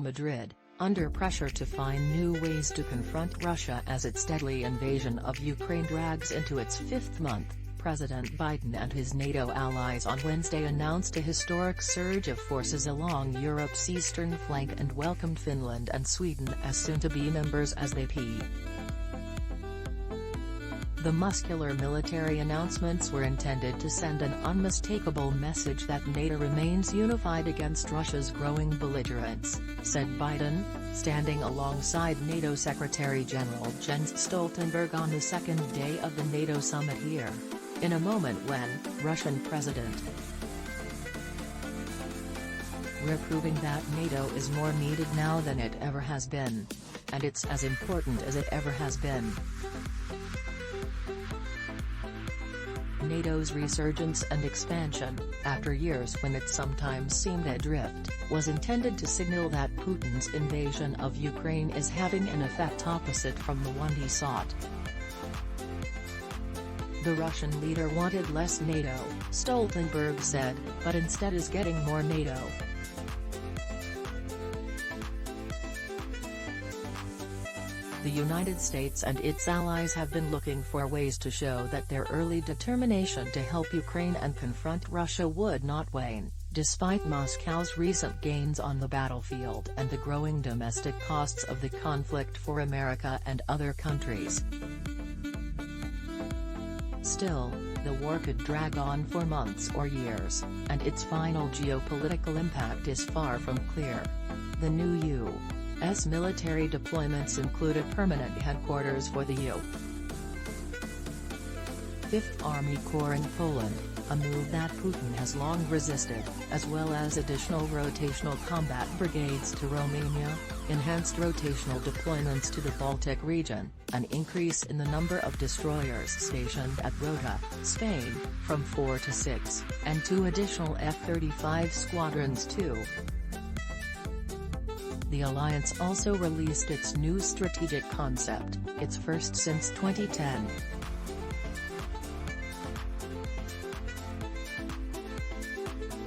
Madrid, under pressure to find new ways to confront Russia as its deadly invasion of Ukraine drags into its fifth month, President Biden and his NATO allies on Wednesday announced a historic surge of forces along Europe's eastern flank and welcomed Finland and Sweden as soon-to-be members as they pay. The muscular military announcements were intended to send an unmistakable message that NATO remains unified against Russia's growing belligerence, said Biden, standing alongside NATO Secretary-General Jens Stoltenberg on the second day of the NATO summit here, in a moment when Russian President "We're proving that NATO is more needed now than it ever has been. And it's as important as it ever has been." NATO's resurgence and expansion, after years when it sometimes seemed adrift, was intended to signal that Putin's invasion of Ukraine is having an effect opposite from the one he sought. The Russian leader wanted less NATO, Stoltenberg said, but instead is getting more NATO. The United States and its allies have been looking for ways to show that their early determination to help Ukraine and confront Russia would not wane, despite Moscow's recent gains on the battlefield and the growing domestic costs of the conflict for America and other countries. Still, the war could drag on for months or years, and its final geopolitical impact is far from clear. The new U.S. military deployments include a permanent headquarters for the Fifth Army Corps in Poland, a move that Putin has long resisted, as well as additional rotational combat brigades to Romania, enhanced rotational deployments to the Baltic region, an increase in the number of destroyers stationed at Rota, Spain, from 4 to 6, and 2 additional F-35 squadrons too. The alliance also released its new strategic concept, its first since 2010.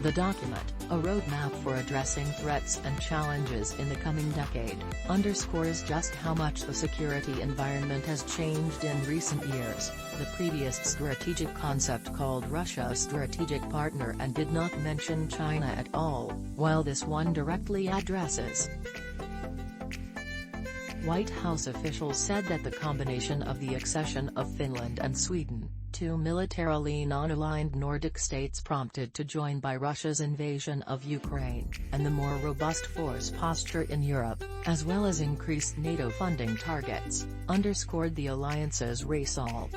The document, a roadmap for addressing threats and challenges in the coming decade, underscores just how much the security environment has changed in recent years. The previous strategic concept called Russia a strategic partner and did not mention China at all, while this one directly addresses. White House officials said that the combination of the accession of Finland and Sweden, 2 militarily non-aligned Nordic states prompted to join by Russia's invasion of Ukraine, and the more robust force posture in Europe, as well as increased NATO funding targets, underscored the alliance's resolve.